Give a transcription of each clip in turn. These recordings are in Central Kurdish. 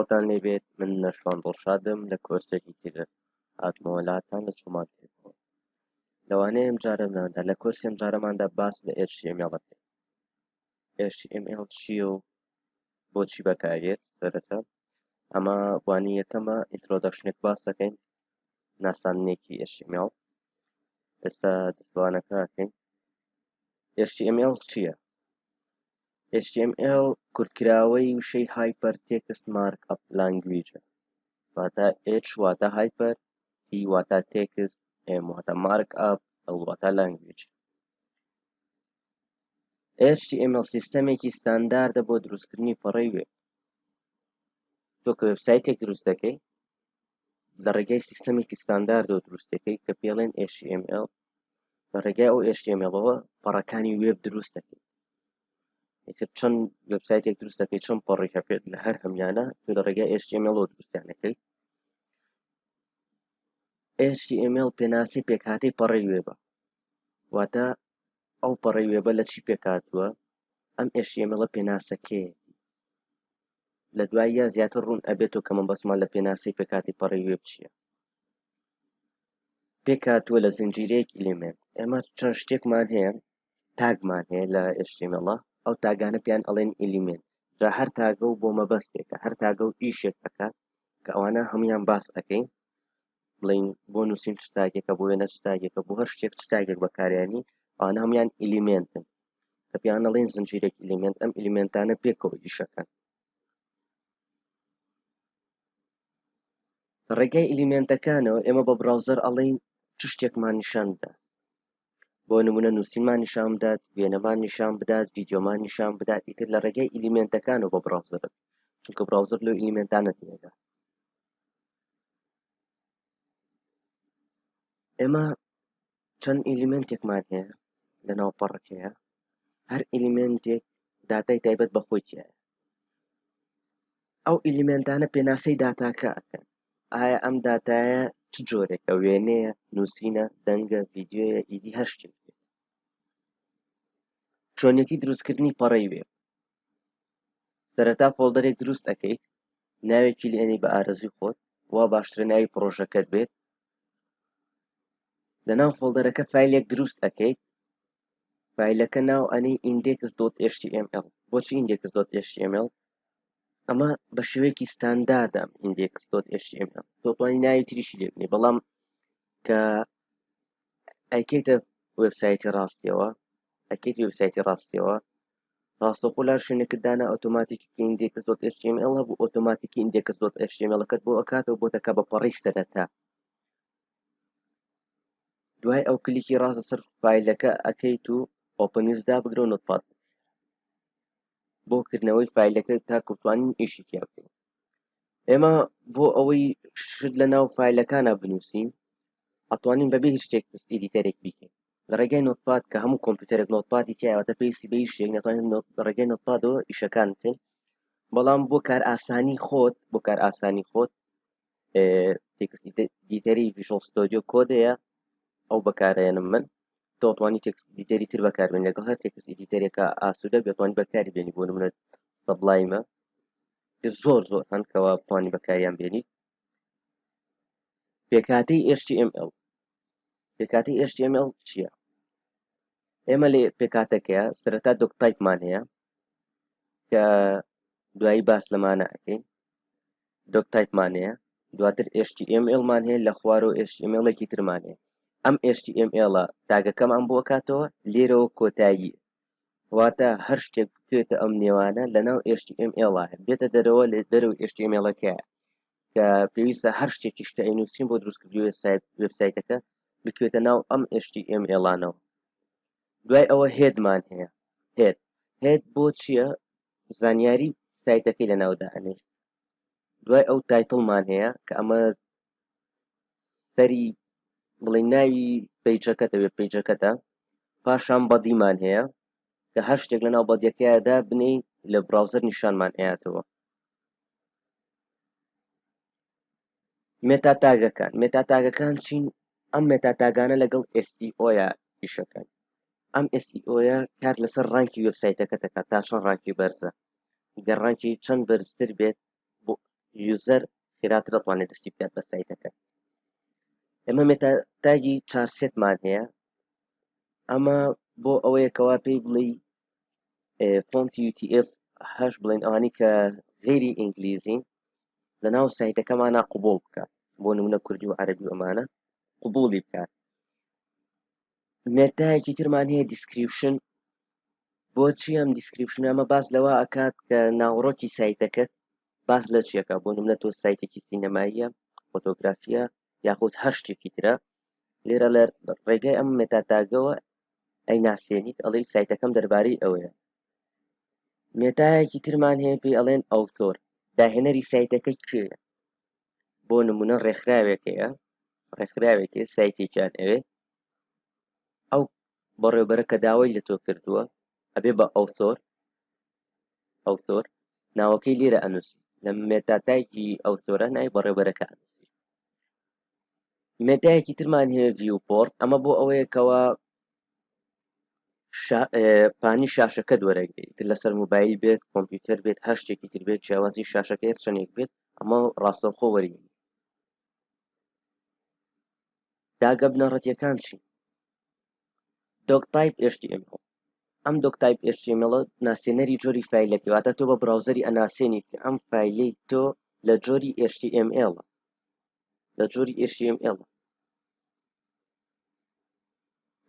خۆتان لێبێت من نەشوان دڵشادم لە کۆرسێکی تر هاتمەوەلاتان لە چۆمان پێکەوە لەوانەیە ئەم جارەماندا لە کۆرسی ئەم جارەماندا باس لە HTML دەکەین. HTML چییە و بۆچی بەکارێت سەرەتا ئەمە وانەی یەکەمە ئینترۆدەکشنێک باس دەکەین ناساندنێکی HTML. ئێستا دەستوانەکە ئەکەین. HTML چییە؟ HTML کورتکراوەی وشەی هایپەر تێکست مارک ئەپ لانگویجە. واتە H واتە هایپەر، T واتە تێکست، M واتە مارک ئەپ، L واتە لانگویج. HTML سیستەمێکی ستانداردە بۆ دروستکردنی پەڕەی وێب. تۆ کە وێبسایتێک دروست دەکەی لە ڕێگای سیستەمێکی ستانداردەوە دروست دەکەی کە پێڵێن HTML. لە ڕێگای ئەو HTMLەوە پەڕەکانی وێب دروست دەکەی. ئیتر چەند وێبسایتێک دروست دەکەی چەند پەڕێک هەبێت لە هەر هەموویانە تۆ لە ڕێگای HTMLەوە دروستیان دەکەی. HTML پێناسەی پێکهاتەی پەڕەی وێبە. واتە ئەو پەڕەی وێبە لە چی پێکهاتووە؟ ئەم HTML پێناسەکەیەتی. لە دوای یا زیاتر ڕوون ئەبێتەوە کە مەبەستمان لە پێناسەی پێکهاتی پەڕەی وێب چییە. پێکهاتووە لە زنجیرەیەک ئیلیمنت. ئێمە چەند شتێکمان هەیە، تاگمان هەیە لە HTML. ئەو تاگانە پێیان ئەڵێن ئیلیمنت. جا هەر تاگە و بۆ مەبەستێکە، هەر تاگە و ئیشێک دەکات کە ئەوانە هەمویان باس ئەەکەین. بڵین بۆ نووسین چ تاگێکە، بۆ وێنە چ تاگێکە، بۆ هەر شتێک چ تاگێک بەکارێنی ئەوانە هەمویان ئیلیمنتن کە پێیان ئەڵێن زنجیرێک ئیلیمنت. ئەم ئیلیمنتانە پێکەوە ئیشەکەن. ڕێگای ئیلیمنتەکانەوە ئێمە بە براوزەر ئەڵێن چ شتێکمان نیشان بدات. بۆ نمونە نووسینمان نیشان بدات، وێنەمان نیشان بدات، ڤیدیۆمان نیشان بدات. ئیتر لە ڕێگای ئیلیمنتەکانەوە بە براوزەرت، چونکە براوزەر لەو ئیلیمنتانە تێدا. ئێمە چەند ئیلیمنتێکمان هەیە لە ناو پەڕەکەیە. هەر ئیلیمنتێک داتای تایبەت بە خۆی تایە. ئەو ئیلیمنتانە پێناسەی داتاکە ئەکەن. ئایا ئەم داتایە چ جۆرێکە؟ وێنەیە، نووسینە، دەنگە، ڤیدیۆیە، ئیدی هەر شتێک بێت. چۆنیەتی دروستکردنی پەڕەی وێب. سەرەتا فۆڵدەرێک دروست ئەەکەیت، ناوێکی لێنەی بە ئارەزوی خۆت، وا باشترە ناوی پرۆژەکەت بێت. لەناو فۆڵدەرەکە فایلێک دروست ئەەکەیت. فایلەکە ناو ئەنەی index.html. بۆچی index.html؟ ئەمە بە شێوەیەکی ستانداردە index.html. تۆ توانی ناوی تریشی لێ بنێ، بەڵام کە ئەیکەیتە وێبسایتی ڕاستیەوە، ئەکەیت وێبسایتی ڕاستیەوە، ڕاستەوخۆ لار شوێنێکت دانا ئۆتۆماتیکی index.html هەبوو، ئۆتۆماتیکی index.html-ەکەت بۆ ئەکاتەوە بۆ دەکا بە پەڕەی سەرەتا. دوای ئەو کلیکی ڕاستە سەر فایلەکە ئەکەیت و ئۆپنیوز دابگرە و نۆتپاد بۆ کردنەوەی فایلەکە تاکو بتوانین ئیشی تیا بکەین. ئێمە بۆ ئەوەی شت لە ناو فایلەکانە بنووسین ئەتوانین بەبێ هیچ شتێک ئیدیتەرێک بیکەین. لە ڕێگای نۆتپاد کە هەموو کۆمپیوتەرێک نۆتپادی تایەوەتە پێویستی بە هیچ شتێک نەتوانین لە ڕێگای نۆتپادەوە ئیشەکان بکەین. بەڵام بۆ کار ئاسانی خۆت تێکست ئیدیتەری ڤیژوەڵ ستودیۆ کۆدەیە، ئەو بەکارهێنم من. تۆ توانی تێکست ئیدیتەری تر بەکاربێنی لەگەڵ هەر تێکست ئیدیتەرێکە ئاسوودە بێتوانی بەکاری بێنی. بۆ نمونە سەبلایمە زۆر هەن کەوا بتوانی بەکاریان بێنی. پێکهاتەی HTML. پێکهاتەی HTML چییە؟ ئێمە لێ پێکهاتەکەیە سەرەتا دۆکتایپمان هەیە کە دوایی باس لەمانە ئەەکەین. دۆکتایپمان هەیە، دواتر HTML-مان هەیە، لە خوارەوە HTML-ێکی ترمان هەیە. ئەم HTML-ە تاگەکەمان بۆ ئەکاتەوە، لێرەوە کۆتایی. واتە هەر شتێک بکوێتە ئەم نێوانە لە ناو HTML-ە بێتە دەرەوە لە دەرەوە HTML-ەکەیە کە پێویستە هەر شتێکی شتە ئەینووسین بۆ دروستکردنی وێبسایتەکە بکوێتە ناو ئەم HTML-انەوە. دوای ئەوە هێدمان هەیە. هێد بۆ چییە؟ زانیاری سایتەکەی لەناودا ئەنێت. دوای ئەو تایتڵمان هەیە کە ئەمە سەری بڵێ ناوی پەیجەکەتە، وێب پەیجەکەتە. پاشان بەدیمان هەیە کە هەر شتێک لەناو بەدیەکەیدا بنێی لە براوزەر نیشانمان ئەیاتەوە. مێتاتاگەکان چین؟ ئەم مێتاتاگانە لەگەڵ SEO-یە ئیشەکەن. ئەم SEO-یە کار لەسەر ڕانکی وێبسایتەکە دەکات تا چەند ڕانکی بەرزە. گەر ڕانکی چەند بەرزتر بێت یوزەر خێراتر دەتوانێت دەستی بکات بە سایتەکە. ئێمە مێتا تاگی 400مان هەیە، ئەمە بۆ ئەوەیەکەوە پێی بڵێ فۆنتی UTF 8 بڵێن ئەوانی کە غێری ئینگلیزین لەناو سایتەکەمانە قبول بکات، بۆ نمونە کوردی و عەرەبی و ئەمانە قبولی بکات. مێتایەکی ترمان هەیە دیسکریپشن. بۆچی ئەم دیسکریپشن ئەمە باس لەوە ئەکات کە ناوڕۆکی سایتەکەت باس لە چیەکە، بۆ نمونە تۆ سایتێکی سینەماییە، فۆتۆگرافیە یاخود هەر شتێکی ترە، لێرە لە ڕێگای ئەم مێتاتاگەوە ئەی ناسێنیت ئەڵێ سایتەکەم دەربارەی ئەوەیە. مێتایەکی ترمان هەیە پێی ئەڵێن ئەوتۆر، داهێنەری سایتەکەی کێیە، بۆ نمونە ڕێکخراوێکەیە، ڕێکخراوێکی سایتێکیان ئەوێ، ئەو بەڕێوەبەرە کە داوای لە تۆ کردووە ئەبێ بە ئەوتۆر ناوەکەی لێرە ئەنووسی، لە مێتاتایکی ئەوتۆرە ناوی بەڕێوەبەرەکە ئەنووسی. مێتایەکی ترمان هەیە ڤیوپۆرت، ئەمە بۆ ئەوەیەکەوە پانی شاشەکەت وەرەگرێت، لەسەر موبایل بێت، کۆمپیوتەر بێت، هەر شتێکی تر بێت، جیاوازی شاشەکە هەر چەندێک بێت، ئەمە ڕاستەوخۆ وەرگرێت. داگە بنەڕەتیەکان چی؟ دوکتایپ HTML. ئەم دوکتایپ HTML ناسێنەری جۆری فایلەکە، واتە تۆ بە براوزەری ئەناسێنیت کە ئەم فایلەی تۆ لە جۆری HTML لە جۆری HTML.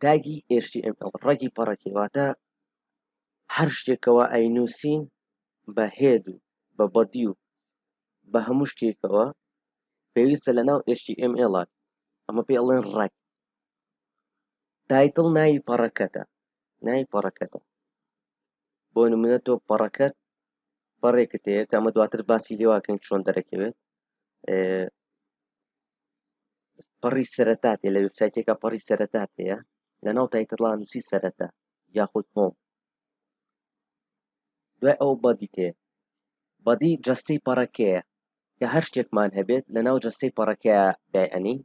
تاگی HTML ڕەگی پەڕەکەی، واتە هەر شتێکەوە ئەینووسین بە هێد و بە بەدی و بە هەموو شتێکەوە پێویستە لەناو HTML، ئەمە پێی ئەڵێن ڕەگ. تایتڵ ناوی پەڕەکەتە، بۆ نمونە تۆ پەڕەکەت پەڕێکت هەیە کە ئەمە دواتر باسی لێواکەین چۆن دەرەکەوێت، پەڕی سەرەتات هەیە، لە وێبسایتێکە پەڕی سەرەتات هەیە، لەناو تایتڵا نووسی سەرەتا یاخود هۆم. دوای ئەو بەدیت هەیە، بەدی جەستەی پەڕەکەیە کە هەر شتێکمان هەبێت لەناو جەستەی پەڕەکەیە دایئەنین.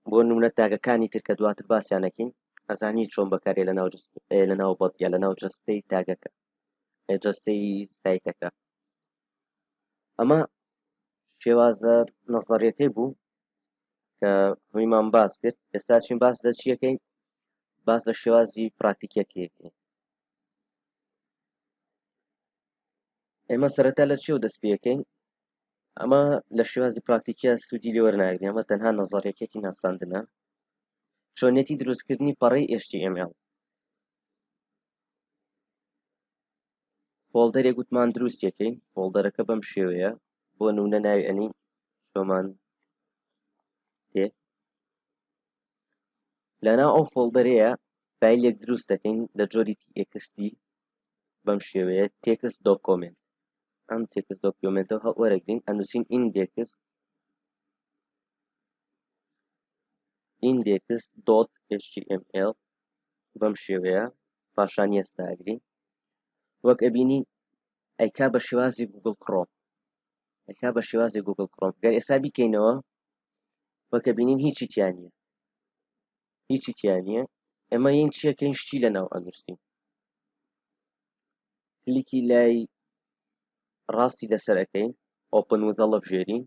بۆ نمونە تاگەکانی تر کە دواتر باسییانەکەین ئەزانی چۆن بەکارێ لەناو بەدیە لەناو جەستەی تاگەکە جەستەی سایتەکە. ئەمە شێوازە نەزەریەکەی بوو کە هەموویمان باس کرد. ئێستا چین باس لە چیەکەین؟ باس لە شێوازی پراتیکەکەیەکەین. ئێمە سەرەتا لە چێ و دەست پێەکەین؟ ئەمە لە شێوازی پراکتیکیە سوودی لێ وەرناگرین، ئەمە تەنها نەزەریەکێکی ناساندنە. چۆنیەتی دروستکردنی پەڕەی HTML. فۆڵدەرێک گوتمان دروستیەکەین، فۆڵدەرەکە بەم شێوەیە، بۆ نمونە ناوی ئەنین شۆمان تێ. لەناو ئەو فۆڵدەرەیە فایلێک دروست دەکەین لە جۆری TXT بەم شێوەیە، تێکست دۆکۆمنت. ئەم تێکست دۆکۆمنتە وەرەگرین ئەنووسین index.html بەم شێوەیە، پاشان ئێستاگرین وەک ئەبینین ئەیکا بە شێوازی گوگڵ کڕۆم، گەر ئێستا بیکەینەوە وەک ئەبینین هیچی تیان نییە. ئەمە یین چیەکەین؟ شتی لەناو ئەنووسین، کلیکی لای ڕاستی لەسەر ئەەکەین، ئۆپن وزە بژێرین،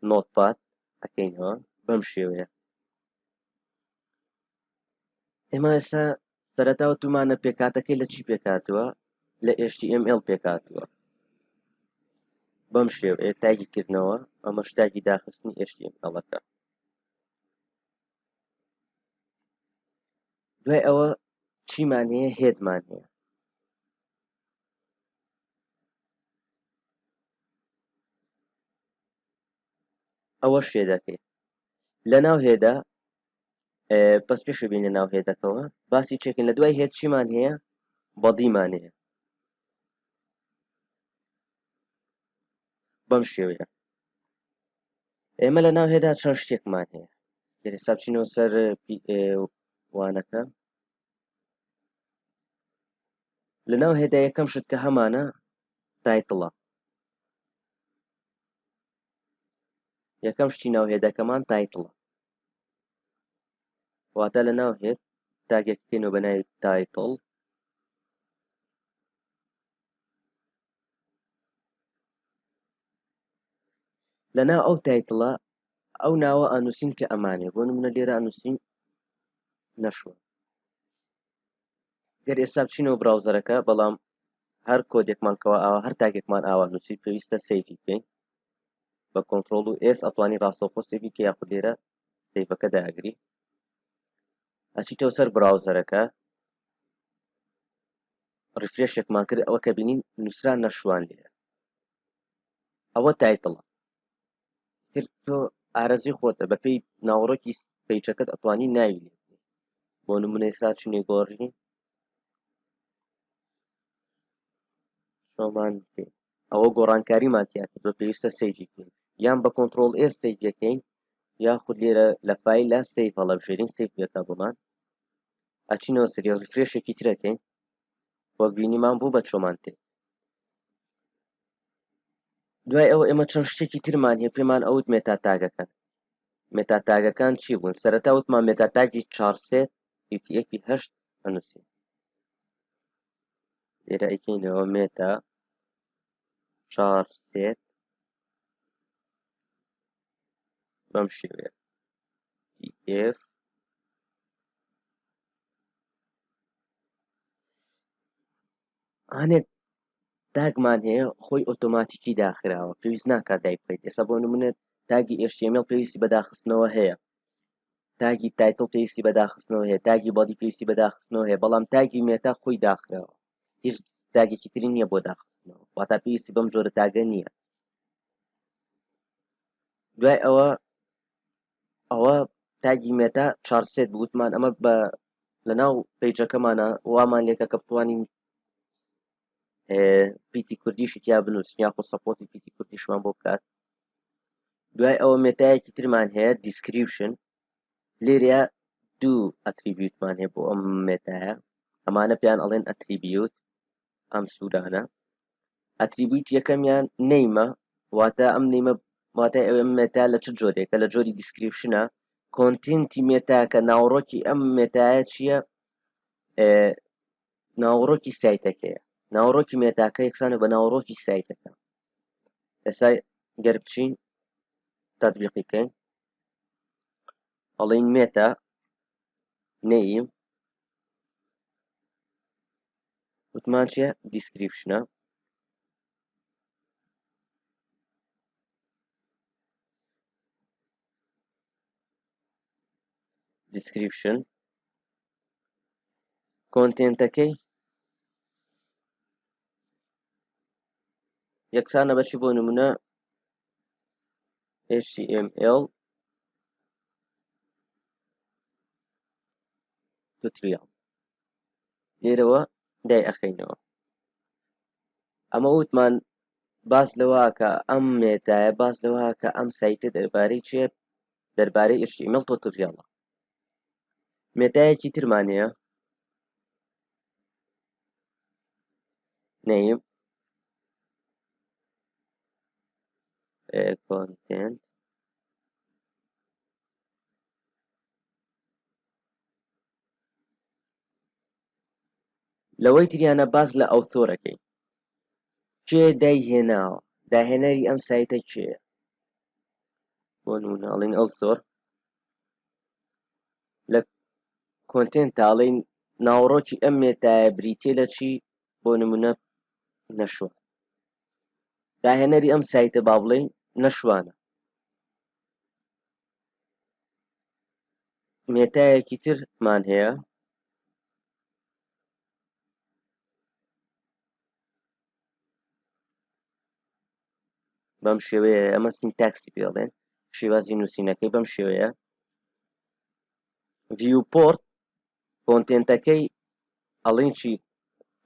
نۆتپاد ئەەکەینەوە بەم شێوەیە. ئێمە ئێستا سەرەتاوە تومانە پێکاتەکەی لە چی پێکاتووە؟ لە HTML پێکاتووە بەم شێوەیە تاگی کردنەوە. ئەمە شتاگی داخستنی HTML-ەکە. دوای ئەوە چیمان هەیە؟ هێدمان هەیە. ئەوە شێدەکەی لەناو هێدا، پس پێشە بین لەناو هێدەکەوە باسی چێکن. لە دوای هێد چیمان هەیە؟ بەدیمان هەیە بەم شێوەیە. ئێمە لەناو هێدا چەند شتێکمان هەیە. گەر ئێستا بچینەوە سەر وانەکە، لەناو هێدا یەکەم شت کە هەمانە تایتڵە. یەکەم شتی ناو هێدەکەمان تایتڵە، واتە لەناو هێد تاگێکەکەینەوە بە ناوی تایتڵ. لەنا ئەو تایتڵە ئەو ناوە ئەنووسین کە ئەمانێ بۆ نمونە لێرە ئەنووسین نەشوە. گەر ئێستا بچینەوە براوزەرەکە بەڵام هەر کۆدێکمان کەەوە ئاوا هەر تاگێکمان ئاوا نووسی پێویستە سەیفی بکەین بە کۆنتڕۆڵ و ئێس ئەتوانی ڕاستەوخۆ سێوی کە یاخود لێرە سەیفەکە داگری ئەچیتەوە سەر براوزەرەکە ریفرێشێکمان کرد ئەوە کە بینین نووسران نەشوان لێرە ئەوە تایتڵە تر تۆ ئارەزی خۆتە بە پێی ناوەڕۆکی پەیچەکەت ئەتوانی ناوی لێ بۆ نمونە ئێستا چینێ گۆڕین شۆمان پێ ئەوە گۆڕانکاریمان تیا کرد بە پێویستە سەیفی بکەین یان بە کۆنتڕۆڵ ئێس سەیف یەکەین یاخود لێرە لە فایلە سەیف هەڵەبژێرین سەیف بێتە بۆمان ئەچینەوە سەری ریفرێشێکی ترەکەین وەک بینیمان بوو بە چۆمان تێ دوای ئەوە ئێمە چەند شتێکی ترمان هەیە پێمان ئەوت مێتاتاگەکان مێتاتاگەکان چی بوون سەرەتا وتمان مێتاتاگی 400 یەکی 8 هەنووسین لێرە ئەیکەینەوە مێتا 400 بەم شێوەیە f هەنێک تاگمان هەیە خۆی ئۆتۆماتیکی داخراوە پێویست ناکات دای بکەیت ئێستا بۆ نمونە تاگی HTML پێویستی بەداخستنەوە هەیە تاگی تایتڵ پێویستی بەداخستنەوە هەیە تاگی بۆدی پێویستی بەداخستنەوە هەیە بەڵام تاگی مێتا خۆی داخراوە هیچ تاگێکی تری نییە بۆ داخستنەوە واتە پێویستی بەم جۆرە تاگە نییە دوای ئەوە تاگی مێتا 400 بوتمان ئەمە بە لەناو پیجەکەمانە وامان لێکە کە بتوانین پیتی کوردیشی تیا بنووسین یاخۆ سەپۆتی پیتی کوردیشمان بۆ بکات دوای ئەوە مێتایەکی ترمان هەیە دیسکریپشن لێرە دوو ئەتریبیوتمان هەیە بۆ ئەم مێتایە ئەمانە پێیان ئەڵێن ئەتریبیوت ئەم سوورانە ئەتریبیوت یەکەمیان نەیمە واتە ئەم نەیمە واتە ئەوێ مێتا لە چ جۆرێکە لە جۆری دیسکریپشنە کۆنتینتی مێتاکە ناوڕۆکی ئەم مێتایە چییە ناوڕۆکی سایتەکەیە ناوڕۆکی مێتاکە یەکسانە بە ناوڕۆکی سایتەکە ئێستا گەر بچین تەطبیقی بکەین ئەڵێین مێتا نەیم وتمان چییە دیسکریپشنە دیسکریپشن کۆنتێنتەکەی یەکسانە بەچی بۆ نمونە HTML توتریال لێرەوە دای ئەخەینەوە ئەمە وتمان باس لەوەکە ئەم مێتایە باس لەوەکە ئەم سایتە دەربارەی چێ دەربارەی HTML توتریالە مێتایەکی ترمانەیە نەیم کۆنتێنت لەوەی تریانە باز لە ئەوتۆرەکەی کێ دایهێناوە داهێنەری ئەم سایتە کێیە بۆ نمونە ئەڵێن ئەوتۆر لە کۆنتێنتاڵین ناوڕۆکی ئەم مێتایە بریتێ لە چی بۆ نمونە نەشوە داهێنەری ئەم سایتە با بڵێین نەشوانە مێتایەکی ترمان هەیە بەم شێوەیە ئەمە سینتاکسی پێڵێن شێوازی نووسینەکەی بەم شێوەیە ڤیوپۆرت کۆنتێنتەکەی ئەڵێن چی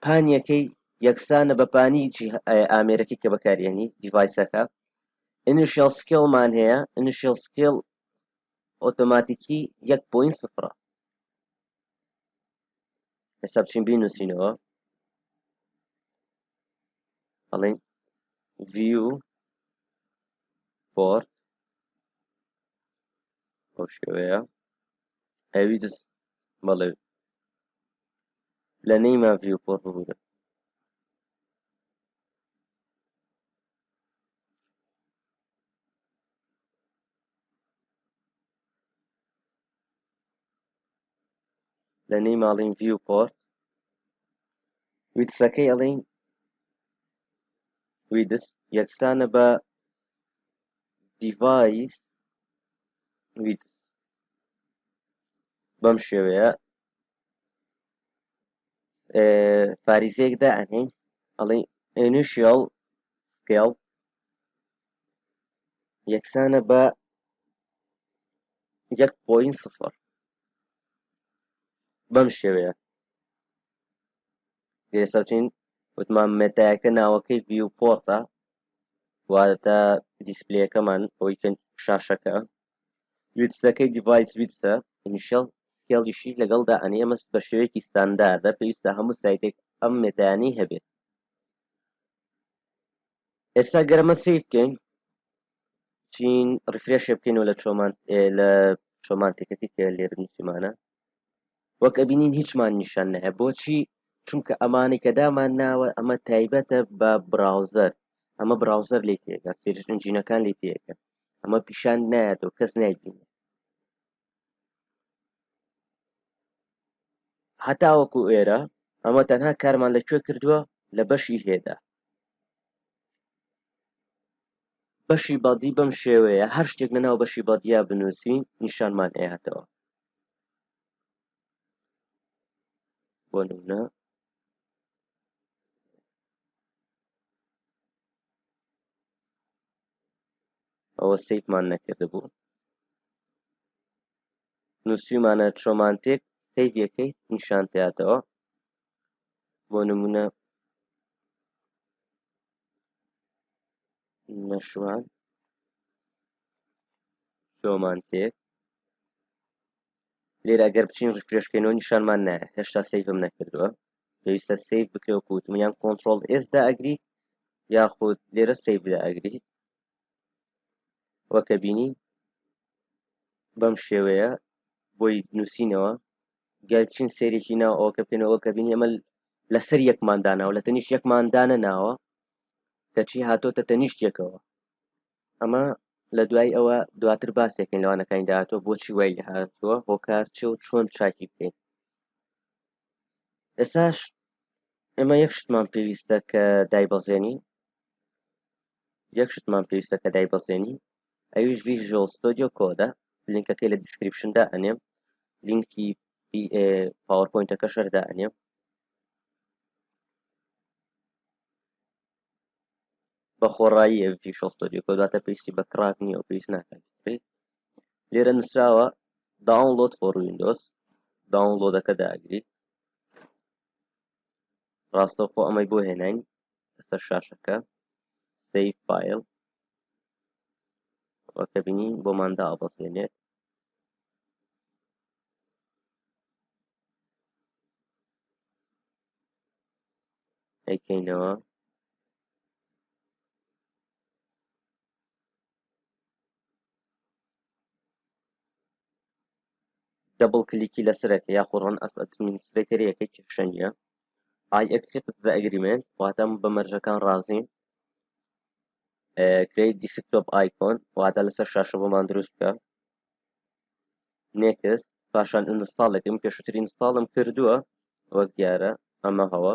پانیەکەی یەکسانە بە پانی چی ئامێرەکەی کە بەکارێنی دیڤایسەکە ئینیشیال سکێڵمان هەیە ئینیشیال سکێڵ ئۆتۆماتیکی 1.0 ئێستا بچین بینووسینەوە ئەڵێن ڤیوپۆرت بەو شێوەیە ئەوی دەست بەڵێ لە نەیما ڤیوپۆرت ببوورە لە نێی ماڵین ڤیوپۆرت ویدسەکەی ئەڵێن ویدس یەکسانە بە دیڤایس ویدس بەم شێوەیە فاریزەیەک دائەنێین ئەڵێ initial scale یەکسانە بە 1.0 بەم شێوەیە ئێستاچین وتمان مێتایەکە ناوەکەی ڤیوپۆرتە واتە دیسپلێیەکەمان بۆی شاشەکە ویدسەکەی دیڤایس ویدسە initial سکێڵیشی لەگەڵدا ئەنێ ئەمە بە شێوەیەکی ستانداردە پێویستە هەموو سایتێک ئەم مێتایانەی هەبێت ئێستا گەرمە سیف بکەین چین ڕفرێشێ بکەینەوە لە چۆمانتێکەتی کە لێرە نووسیمانە وەک ئەبینین هیچمان نیشان نایە بۆچی چونکە ئەمانەی کە دامان ناوە ئەمە تایبەتە بە براوزەر ئەمە براوزەر لێ تێگە سێرچ ئەنجینەکان لێ تێگە ئەمە پیشان نایەتەوە کەس نایبینێت هەتا وەکو ئێرە ئەمە تەنها کارمان لەکوێ کردووە لە بەشی هێدا بەشی بەدی بەم شێوەیە هەر شتێک لەناو بەشی بەدیا بنووسین نیشانمان ئێهاتەوە بۆ نمونە ئەوە سەیفمان نەکرده بوو نووسیمانە چۆمانتێک سەیڤەکەی نیشان تێهاتەوە بۆ نمونە نەشوان چۆمانتێک لێرە ئەگەر بچین ڕفرێشکەینەوە نیشانمان نایە هێشتا سەیڤم نەکردووە پێویستە سەیڤ بکرێ وەکو وتم یان کۆنتڕۆڵ ئێس دائەگریت یاخود لێرە سەیڤ دائەگریت وەکە بینین بەم شێوەیە بۆی نووسینەوە گەلچین سێرێکی ناو ئەوکە بکەینەوە کە بینی ئەمە لەسەر یەکمان داناوە لە تەنیشت یەکمان دانەناوە کەچی هاتۆتە تەنیشتێکەوە ئەمە لە دوای ئەوە دواتر باسێکین لەوانەکانی داهاتوە بۆچی وای هاتووە هۆکار چێ و چۆن چاکی بکەین ئێستاش ئێمە یەک شتمان پێویستە کە دایبەزێنین ئەویش ڤیژوەڵ ستۆدیۆ کۆدە لینکەکەی لە دیسکریپشندا ئەنێم لینکی پاوەرپۆینتەکەش هەردا ئەنێم بە خۆڕایی ڤیژوەڵ ستۆدیۆ کۆد واتە پێویستی بە کراک نییە و پێویست ناکات لێرە نووسراوە داونلۆد فۆر ویندۆز داونلۆدەکە داگریت ڕاستەوخۆ ئەمەی بۆ هێناین لەسەر شاشەکە سەیڤ فایل وەکە بینین بۆمان دائەبەزێنێت ئەیکەینەوە دەبڵ کلیکی لەسەرەکە یاخۆ ڕەن ئەس ئەدمینسترێتەرەکەی کێشە نییە I accept the agreement واتە بە مەرجەکان ڕازین create desktop icon واتە لەسەر شاشە بۆمان دروست بکە next پاشان ئینستاڵێکم پێشووتر ئینستاڵم کردووە وەک دیارە ئەمە هەوە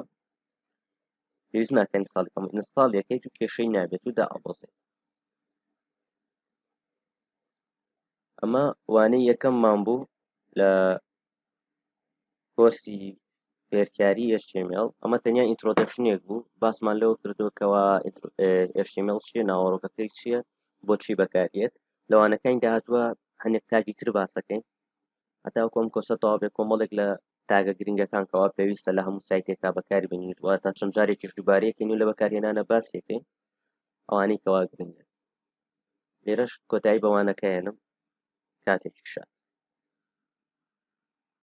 پێویست ناکە ئینستاڵێکم ئینستاڵیەکەیت و کێشەی نابێت و دائەبەزێت ئەمە وانەی یەکەممان بوو لە کۆرسی فێرکاری HTML ئەمە تەنیا ئینترۆدەکشنێک بوو باسمان لەوە کردووەکەوە HTML چییە ناوەڕۆکەکەی چییە بۆچی بەکارێت لەوانەکانی داهاتووە هەنێک تاگی تر باسەکەین هەتا کۆم کۆسە تەواو بێ کۆمەڵێک لە تاگە گرنگەکان کەوا پێویستە لە هەموو سایتێکا بەکاری بێنین واتە چەند جارێکیش دووبارەیەکەین و لە بەکارهێنانە باسێکەین ئەوانەی کەوا گرنگە لێرەش کۆتایی بەوانەکە هێنم کاتێکی شات